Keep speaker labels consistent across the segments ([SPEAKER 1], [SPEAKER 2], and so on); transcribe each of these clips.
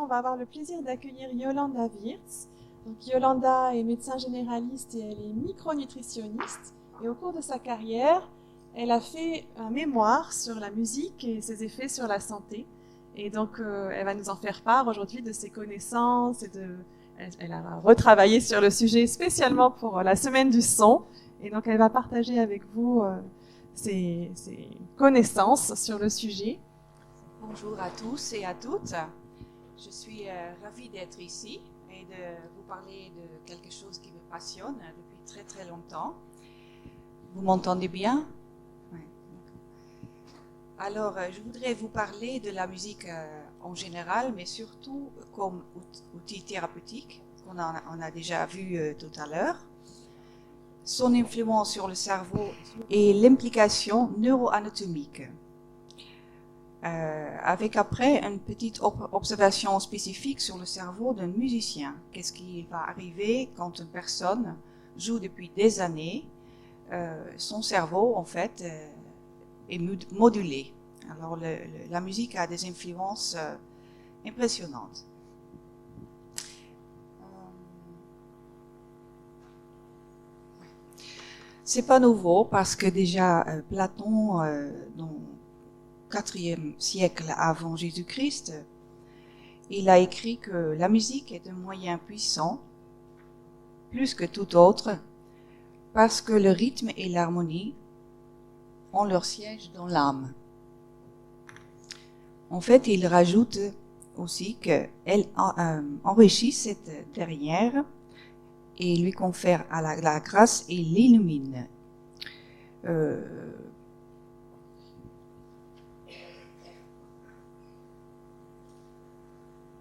[SPEAKER 1] on va avoir le plaisir d'accueillir Yolanda Wirtz. Donc, Yolanda est médecin généraliste et elle est micronutritionniste. Et au cours de sa carrière, elle a fait un mémoire sur la musique et ses effets sur la santé. Et donc, elle va nous en faire part aujourd'hui de ses connaissances et elle a retravaillé sur le sujet spécialement pour la semaine du son. Et donc, elle va partager avec vous ses connaissances sur le sujet.
[SPEAKER 2] Bonjour à tous et à toutes. Je suis ravie d'être ici et de vous parler de quelque chose qui me passionne depuis très très longtemps. Vous m'entendez bien? Oui. Alors, je voudrais vous parler de la musique en général, mais surtout comme outil thérapeutique, qu'on a déjà vu tout à l'heure, son influence sur le cerveau et l'implication neuroanatomique. Avec après une petite observation spécifique sur le cerveau d'un musicien. Qu'est-ce qui va arriver quand une personne joue depuis des années? Son cerveau, en fait, est modulé. Alors, la musique a des influences impressionnantes. C'est pas nouveau parce que déjà Platon, dans IVe siècle avant Jésus-Christ, il a écrit que la musique est un moyen puissant, plus que tout autre, parce que le rythme et l'harmonie ont leur siège dans l'âme. En fait, il rajoute aussi qu'elle enrichit cette dernière et lui confère à la grâce et l'illumine.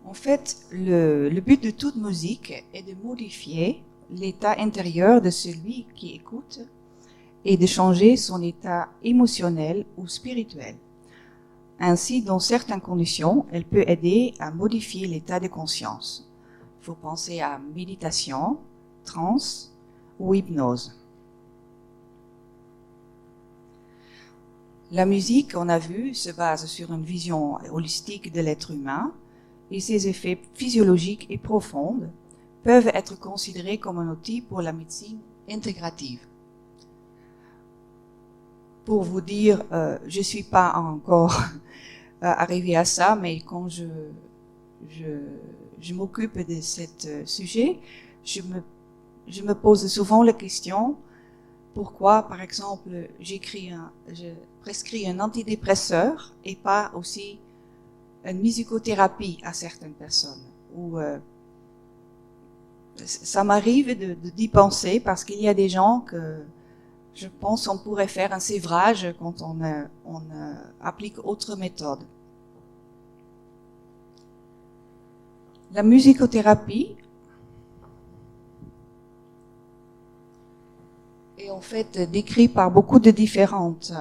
[SPEAKER 2] En fait, le but de toute musique est de modifier l'état intérieur de celui qui écoute et de changer son état émotionnel ou spirituel. Ainsi, dans certaines conditions, elle peut aider à modifier l'état de conscience. Il faut penser à méditation, transe ou hypnose. La musique, on a vu, se base sur une vision holistique de l'être humain et ses effets physiologiques et profonds peuvent être considérés comme un outil pour la médecine intégrative. Pour vous dire, je suis pas encore arrivée à ça, mais quand je m'occupe de ce sujet, je me pose souvent la question, pourquoi, par exemple, je prescris un antidépresseur et pas aussi une musicothérapie à certaines personnes. Ça m'arrive d'y penser parce qu'il y a des gens que je pense on pourrait faire un sévrage quand on applique autre méthode. La musicothérapie est en fait décrite par beaucoup de différentes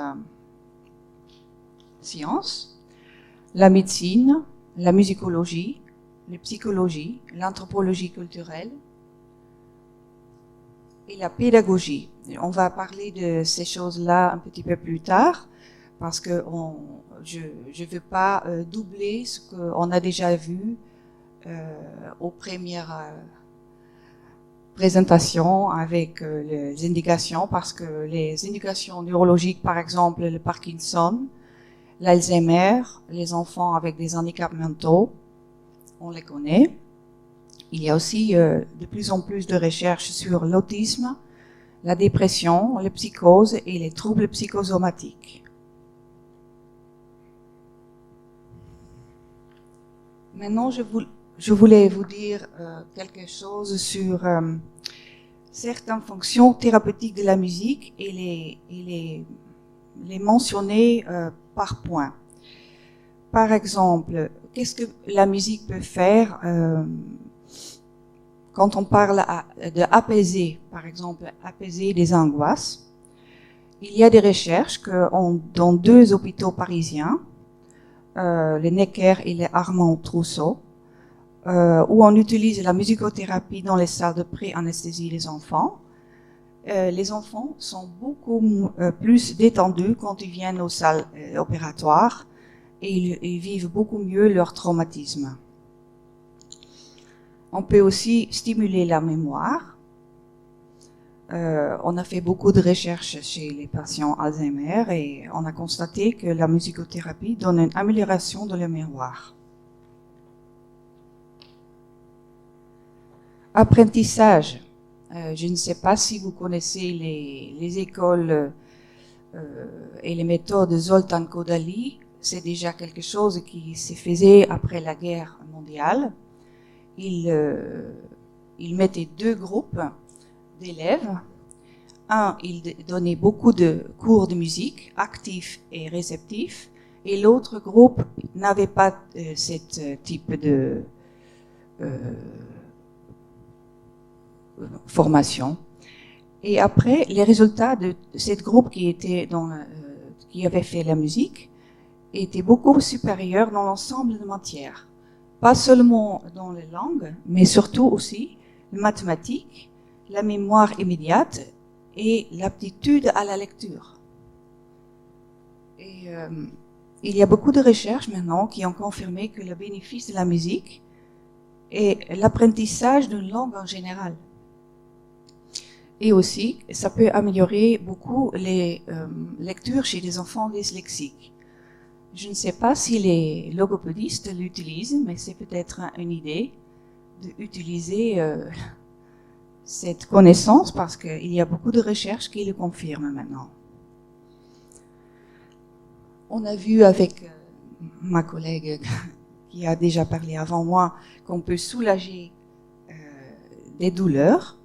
[SPEAKER 2] sciences. La médecine, la musicologie, la psychologie, l'anthropologie culturelle et la pédagogie. On va parler de ces choses-là un petit peu plus tard parce que je ne veux pas doubler ce qu'on a déjà vu aux premières présentations avec les indications, parce que les indications neurologiques, par exemple le Parkinson, l'Alzheimer, les enfants avec des handicaps mentaux, on les connaît. Il y a aussi de plus en plus de recherches sur l'autisme, la dépression, les psychoses et les troubles psychosomatiques. Maintenant, je voulais vous dire quelque chose sur certaines fonctions thérapeutiques de la musique et les mentionner par point. Par exemple, qu'est-ce que la musique peut faire quand on parle d'apaiser, par exemple, apaiser des angoisses? Il y a des recherches que dans 2 hôpitaux parisiens, le Necker et le Armand Trousseau, où on utilise la musicothérapie dans les salles de pré-anesthésie des enfants. Les enfants sont beaucoup plus détendus quand ils viennent aux salles opératoires et ils vivent beaucoup mieux leur traumatisme. On peut aussi stimuler la mémoire. On a fait beaucoup de recherches chez les patients Alzheimer et on a constaté que la musicothérapie donne une amélioration de la mémoire. Apprentissage. Je ne sais pas si vous connaissez les écoles et les méthodes de Zoltán Kodály. C'est déjà quelque chose qui se faisait après la guerre mondiale. Il mettait deux groupes d'élèves. Un, il donnait beaucoup de cours de musique, actifs et réceptifs, et l'autre groupe n'avait pas ce type de formation. Et après, les résultats de ce groupe qui avait fait la musique étaient beaucoup supérieurs dans l'ensemble de matières. Pas seulement dans les langues, mais surtout aussi les mathématiques, la mémoire immédiate et l'aptitude à la lecture. Et il y a beaucoup de recherches maintenant qui ont confirmé que le bénéfice de la musique est l'apprentissage d'une langue en général. Et aussi, ça peut améliorer beaucoup les lectures chez les enfants dyslexiques. Je ne sais pas si les logopédistes l'utilisent, mais c'est peut-être une idée d'utiliser cette connaissance parce qu'il y a beaucoup de recherches qui le confirment maintenant. On a vu avec ma collègue qui a déjà parlé avant moi qu'on peut soulager des douleurs.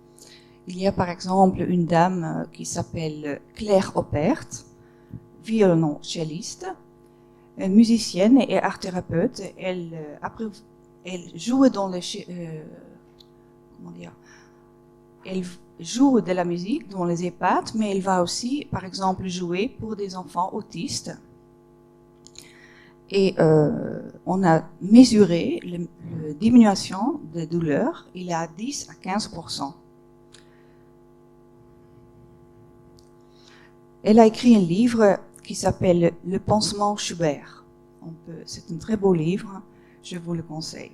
[SPEAKER 2] Il y a par exemple une dame qui s'appelle Claire Oppert, violoncelliste, musicienne et art-thérapeute. Elle joue elle joue de la musique dans les EHPAD, mais elle va aussi, par exemple, jouer pour des enfants autistes. Et on a mesuré la diminution de douleur, il y a 10 à 15%. Elle a écrit un livre qui s'appelle Le pansement Schubert. C'est un très beau livre, je vous le conseille.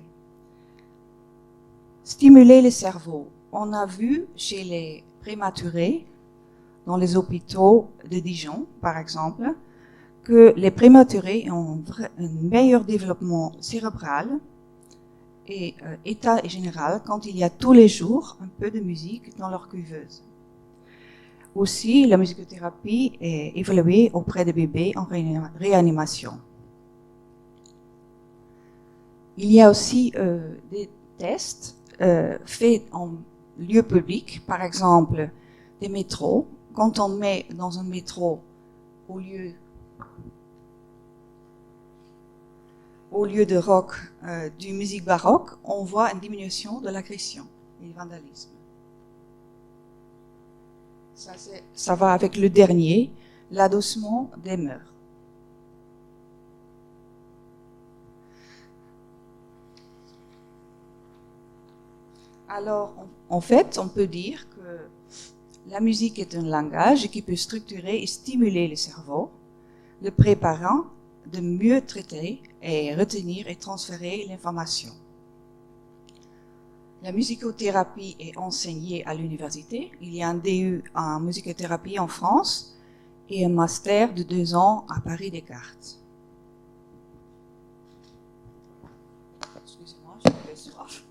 [SPEAKER 2] Stimuler le cerveau. On a vu chez les prématurés, dans les hôpitaux de Dijon, par exemple, que les prématurés ont un meilleur développement cérébral et état général quand il y a tous les jours un peu de musique dans leur cuveuse. Aussi, la musicothérapie est évaluée auprès des bébés en réanimation. Il y a aussi des tests faits en lieu public, par exemple des métros. Quand on met dans un métro au lieu de rock du musique baroque, on voit une diminution de l'agression et du vandalisme. Ça va avec le dernier, l'adossement des mœurs. Alors, en fait, on peut dire que la musique est un langage qui peut structurer et stimuler le cerveau, le préparant de mieux traiter et retenir et transférer l'information. La musicothérapie est enseignée à l'université. Il y a un DU en musicothérapie en France et un master de 2 ans à Paris-Descartes. Excusez-moi, je vais soif.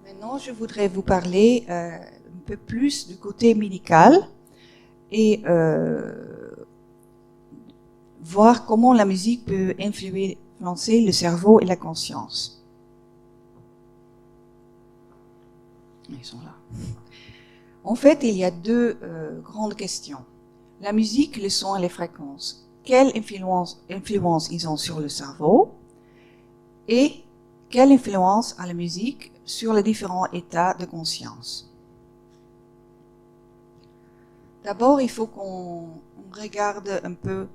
[SPEAKER 2] Maintenant, je voudrais vous parler un peu plus du côté médical et voir comment la musique peut influencer le cerveau et la conscience. Ils sont là. En fait, il y a deux grandes questions. La musique, le son et les fréquences. Quelle influence ils ont sur le cerveau et quelle influence a la musique sur les différents états de conscience. D'abord, il faut qu'on regarde un peu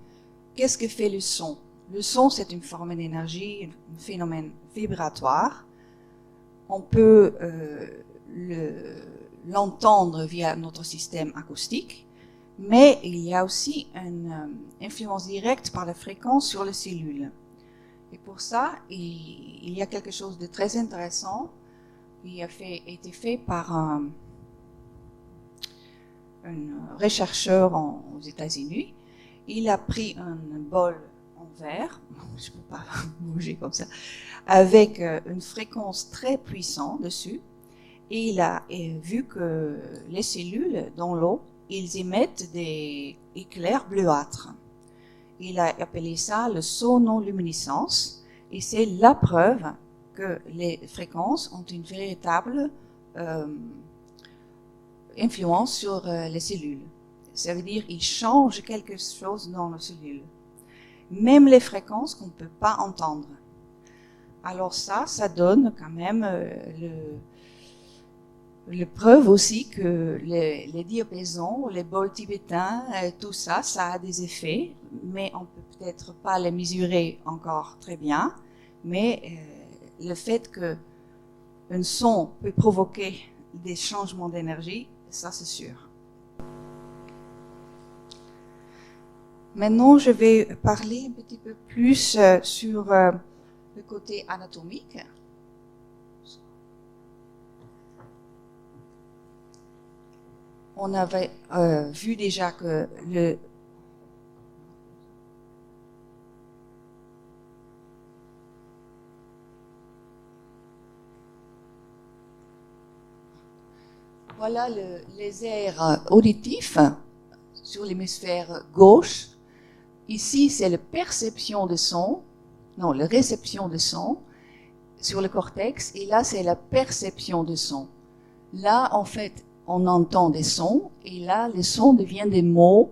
[SPEAKER 2] qu'est-ce que fait le son. le son, c'est une forme d'énergie, un phénomène vibratoire. On peut l'entendre via notre système acoustique, mais il y a aussi une influence directe par la fréquence sur les cellules. Et pour ça, il y a quelque chose de très intéressant qui a été fait par un chercheur aux États-Unis. Il a pris un bol en verre, je ne peux pas bouger comme ça, avec une fréquence très puissante dessus, et il a vu que les cellules dans l'eau, ils émettent des éclairs bleuâtres. Il a appelé ça le sonoluminescence, et c'est la preuve que les fréquences ont une véritable influence sur les cellules. Ça veut dire qu'ils changent quelque chose dans nos cellules. Même les fréquences qu'on ne peut pas entendre. Alors ça donne quand même le preuve aussi que les diapasons, les bols tibétains, tout ça, ça a des effets, mais on peut peut-être pas les mesurer encore très bien. Mais le fait qu'un son peut provoquer des changements d'énergie, ça c'est sûr. Maintenant, je vais parler un petit peu plus sur le côté anatomique. On avait vu déjà que voilà les aires auditifs sur l'hémisphère gauche. Ici, c'est la perception de son, non, la réception de son sur le cortex, et là, c'est la perception de son. Là, en fait, on entend des sons, et là, les sons deviennent des mots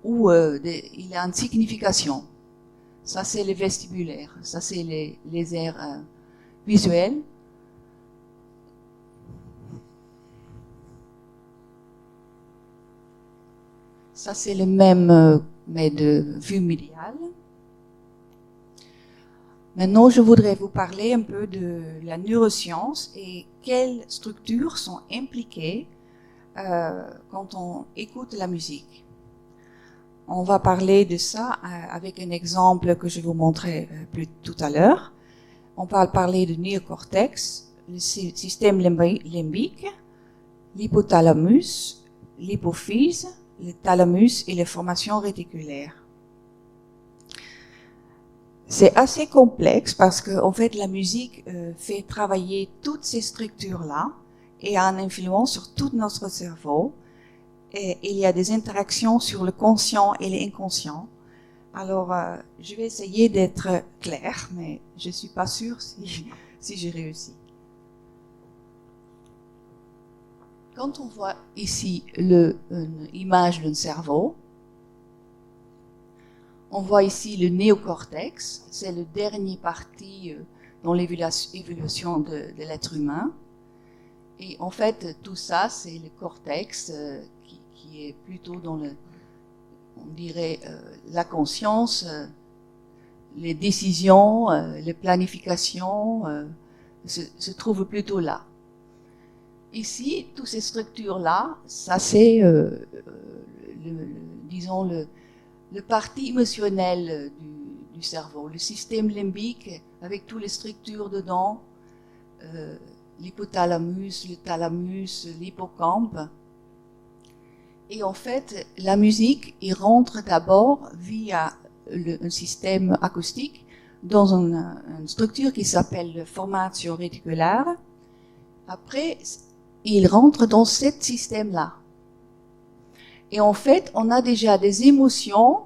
[SPEAKER 2] où il a une signification. Ça, c'est le vestibulaire. Ça, c'est les aires visuelles. Ça, c'est le même, mais de vue médiale. Maintenant, je voudrais vous parler un peu de la neuroscience et quelles structures sont impliquées quand on écoute la musique. On va parler de ça avec un exemple que je vous montrerai plus tout à l'heure. On va parler du néocortex, le système limbique, l'hypothalamus, l'hypophyse, le thalamus et les formations réticulaires. C'est assez complexe parce que, en fait, la musique fait travailler toutes ces structures-là et a une influence sur tout notre cerveau. Et il y a des interactions sur le conscient et l'inconscient. Alors, je vais essayer d'être claire, mais je suis pas sûre si j'ai réussi. Quand on voit ici une image d'un cerveau, on voit ici le néocortex, c'est le dernier parti dans l'évolution de l'être humain. Et en fait, tout ça, c'est le cortex qui est plutôt dans on dirait, la conscience, les décisions, les planifications se trouvent plutôt là. Ici, toutes ces structures-là, ça c'est, disons, le parti émotionnel du cerveau, le système limbique avec toutes les structures dedans, l'hypothalamus, le thalamus, l'hippocampe. Et en fait, la musique, il rentre d'abord via un système acoustique dans une structure qui s'appelle le formatio réticulaire. Après, il rentre dans ce système-là. Et en fait, on a déjà des émotions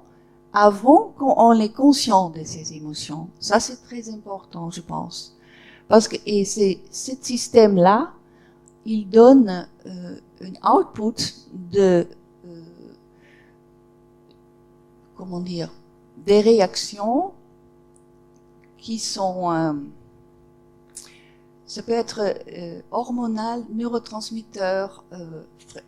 [SPEAKER 2] avant qu'on est conscient de ces émotions. Ça, c'est très important, je pense. Parce que ce système-là, il donne un output comment dire, des réactions qui sont, ça peut être hormonal, neurotransmetteur,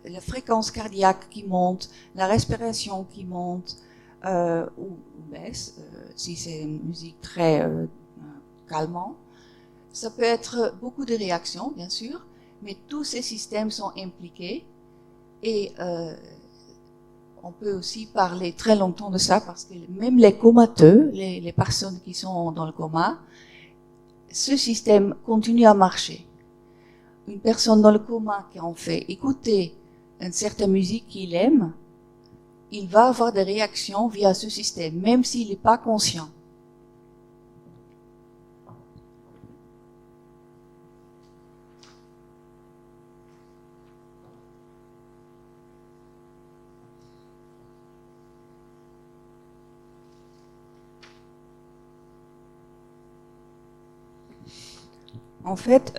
[SPEAKER 2] la fréquence cardiaque qui monte, la respiration qui monte, ou baisse, si c'est une musique très calmante. Ça peut être beaucoup de réactions, bien sûr, mais tous ces systèmes sont impliqués et on peut aussi parler très longtemps de ça parce que même les comateux, les personnes qui sont dans le coma, ce système continue à marcher. Une personne dans le coma qui en fait écouter une certaine musique qu'il aime, il va avoir des réactions via ce système, même s'il n'est pas conscient. En fait,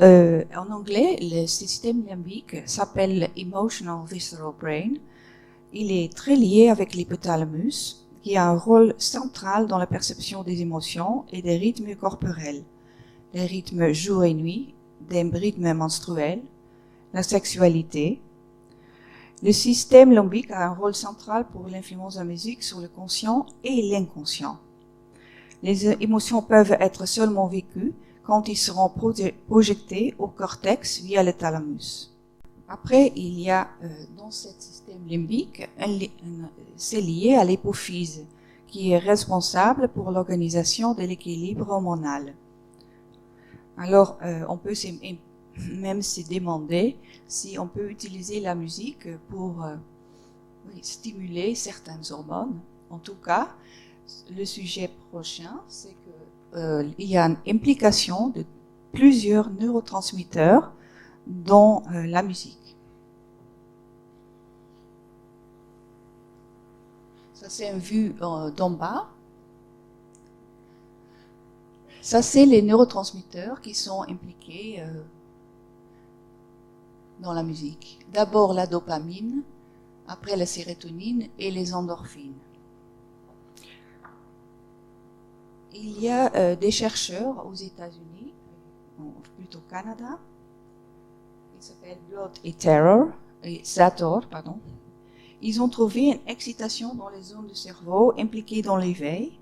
[SPEAKER 2] en anglais, le système limbique s'appelle Emotional Visceral Brain. Il est très lié avec l'hypothalamus, qui a un rôle central dans la perception des émotions et des rythmes corporels, les rythmes jour et nuit, des rythmes menstruels, la sexualité. Le système limbique a un rôle central pour l'influence de la musique sur le conscient et l'inconscient. Les émotions peuvent être seulement vécues quand ils seront projetés au cortex via le thalamus. Après, il y a dans ce système limbique, c'est lié à l'hypophyse, qui est responsable pour l'organisation de l'équilibre hormonal. Alors, on peut même se demander si on peut utiliser la musique pour stimuler certaines hormones. En tout cas, le sujet prochain, c'est que il y a une implication de plusieurs neurotransmetteurs dans la musique. Ça, c'est une vue d'en bas. Ça, c'est les neurotransmetteurs qui sont impliqués dans la musique. D'abord la dopamine, après la sérotonine et les endorphines. Il y a des chercheurs aux États-Unis, plutôt au Canada, ils s'appellent Blood et Zator, pardon. Ils ont trouvé une excitation dans les zones du cerveau impliquées dans l'éveil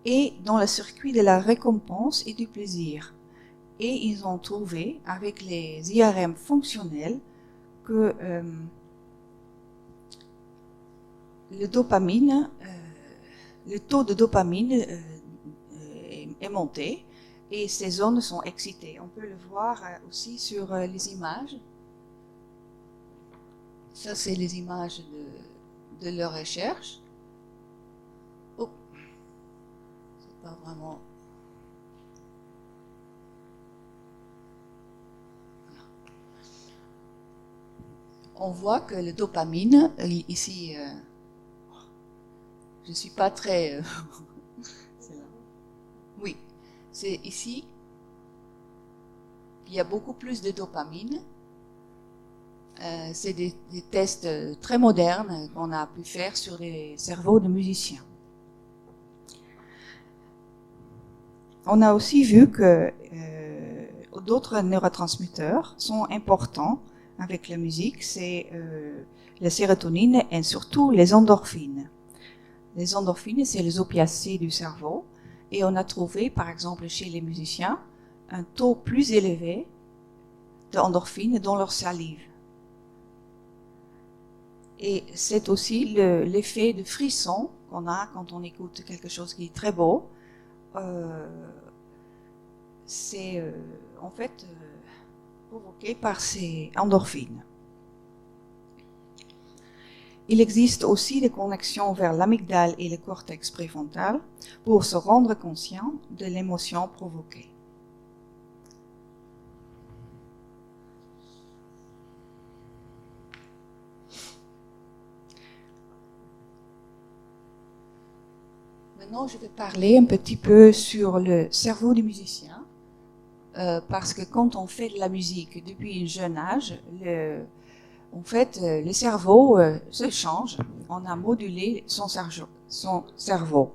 [SPEAKER 2] et dans le circuit de la récompense et du plaisir. Et ils ont trouvé, avec les IRM fonctionnels, que le taux de dopamine est monté et ces zones sont excitées. On peut le voir aussi sur les images. Ça, c'est les images de leur recherche. Oh, c'est pas vraiment... On voit que le dopamine, ici... je ne suis pas très... Oui, c'est ici, il y a beaucoup plus de dopamine. C'est des tests très modernes qu'on a pu faire sur les cerveaux de musiciens. On a aussi vu que d'autres neurotransmetteurs sont importants avec la musique, c'est la sérotonine et surtout les endorphines. Les endorphines, c'est les opiacés du cerveau. Et on a trouvé, par exemple, chez les musiciens, un taux plus élevé d'endorphines dans leur salive. Et c'est aussi l'effet de frisson qu'on a quand on écoute quelque chose qui est très beau. C'est en fait provoqué par ces endorphines. Il existe aussi des connexions vers l'amygdale et le cortex préfrontal pour se rendre conscient de l'émotion provoquée. Maintenant, je vais parler un petit peu sur le cerveau du musicien, parce que quand on fait de la musique depuis un jeune âge, en fait, le cerveau se change. On a modulé son cerveau.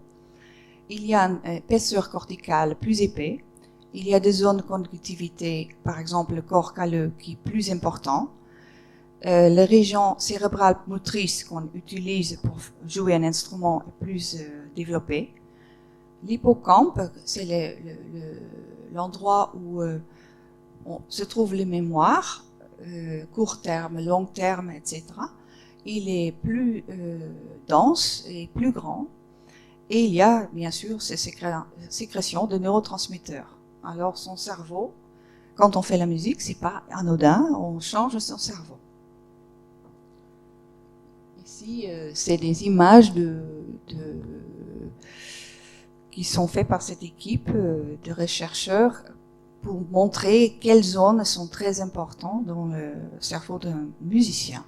[SPEAKER 2] Il y a une épaisseur corticale plus épais. Il y a des zones de conductivité, par exemple le corps calleux, qui est plus important. les régions cérébrales motrices qu'on utilise pour jouer un instrument est plus développée. L'hippocampe, c'est l'endroit où se trouvent les mémoires, court terme, long terme, etc. Il est plus dense et plus grand. Et il y a, bien sûr, ces sécrétions de neurotransmetteurs. Alors, son cerveau, quand on fait la musique, c'est pas anodin, on change son cerveau. Ici, c'est des images qui sont faites par cette équipe de chercheurs pour montrer quelles zones sont très importantes dans le cerveau d'un musicien.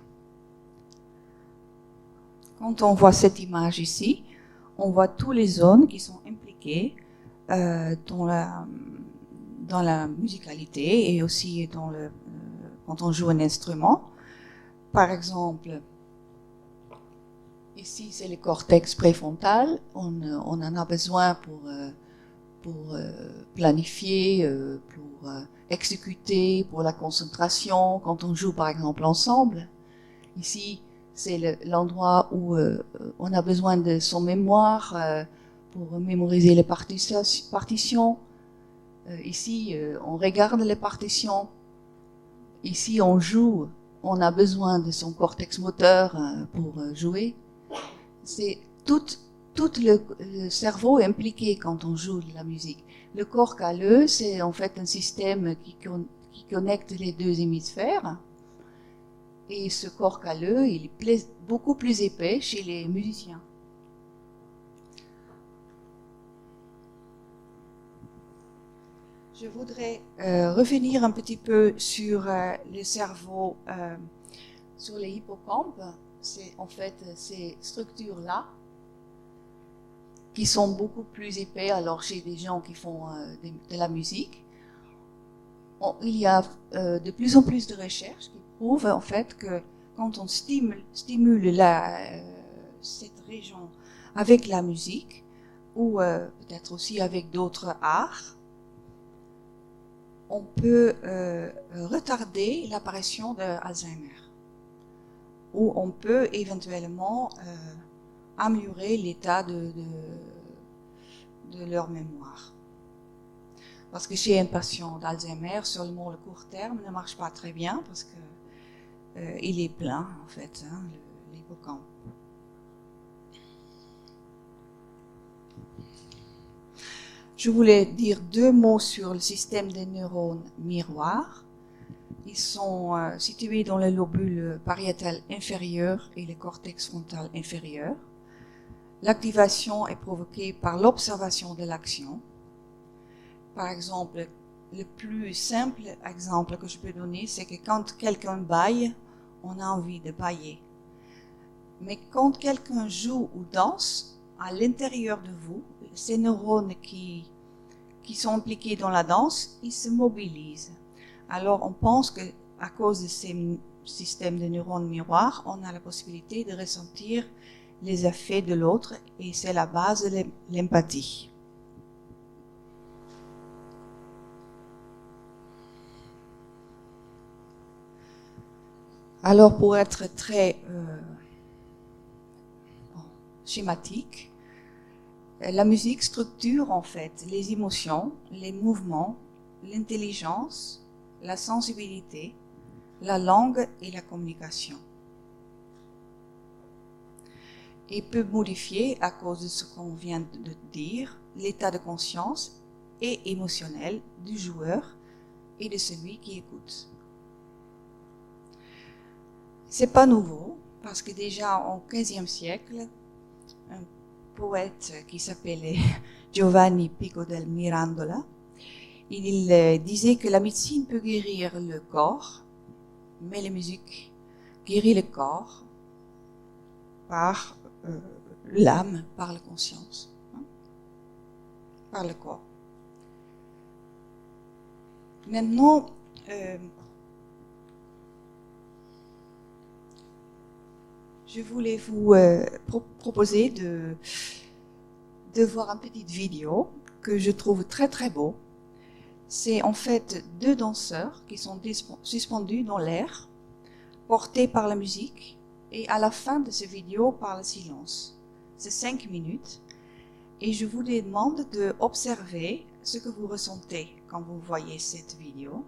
[SPEAKER 2] Quand on voit cette image ici, on voit toutes les zones qui sont impliquées dans la musicalité et aussi quand on joue un instrument. Par exemple, ici c'est le cortex préfrontal. On en a besoin pour planifier, pour exécuter, pour la concentration, quand on joue par exemple ensemble. Ici, c'est l'endroit où on a besoin de son mémoire pour mémoriser les partitions. Ici, on regarde les partitions. Ici, on joue. On a besoin de son cortex moteur pour jouer. C'est tout le cerveau impliqué quand on joue de la musique. Le corps calleux, c'est en fait un système qui connecte les deux hémisphères. Et ce corps calleux, il est beaucoup plus épais chez les musiciens. Je voudrais revenir un petit peu sur le cerveau, sur les hippocampes. C'est en fait ces structures-là qui sont beaucoup plus épais alors chez des gens qui font de la musique. Il y a de plus en plus de recherches qui prouvent en fait que quand on stimule cette région avec la musique ou peut-être aussi avec d'autres arts, on peut retarder l'apparition d'Alzheimer ou on peut éventuellement améliorer l'état de leur mémoire. Parce que chez un patient d'Alzheimer, seulement le court terme ne marche pas très bien parce que il est plein en fait, hein, l'hippocampe. Je voulais dire 2 mots sur le système des neurones miroirs. Ils sont situés dans le lobule pariétal inférieur et le cortex frontal inférieur. L'activation est provoquée par l'observation de l'action. Par exemple, le plus simple exemple que je peux donner, c'est que quand quelqu'un bâille, on a envie de bâiller. Mais quand quelqu'un joue ou danse, à l'intérieur de vous, ces neurones qui sont impliqués dans la danse, ils se mobilisent. Alors on pense qu'à cause de ces systèmes de neurones miroirs, on a la possibilité de ressentir les effets de l'autre et c'est la base de l'empathie. Alors pour être très schématique, la musique structure en fait les émotions, les mouvements, l'intelligence, la sensibilité, la langue et la communication. Et peut modifier, à cause de ce qu'on vient de dire, l'état de conscience et émotionnel du joueur et de celui qui écoute. C'est pas nouveau, parce que déjà au XVe siècle, un poète qui s'appelait Giovanni Pico del Mirandola, il disait que la médecine peut guérir le corps, mais la musique guérit le corps par l'âme, par la conscience, hein, par le corps. Maintenant, je voulais vous proposer de voir une petite vidéo que je trouve très très beau. C'est en fait 2 danseurs qui sont suspendus dans l'air porté par la musique et à la fin de cette vidéo par le silence. C'est 5 minutes et je vous demande d'observer ce que vous ressentez quand vous voyez cette vidéo.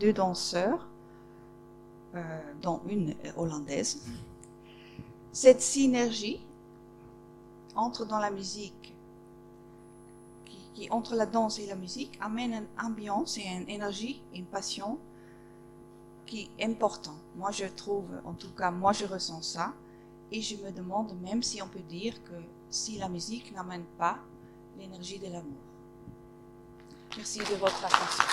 [SPEAKER 2] 2 danseurs, dont une hollandaise. Cette synergie entre dans la musique, qui entre la danse et la musique, amène une ambiance et une énergie, une passion qui est important. Moi, je trouve, en tout cas, moi, je ressens ça. Et je me demande même si on peut dire que si la musique n'amène pas l'énergie de l'amour. Merci de votre attention.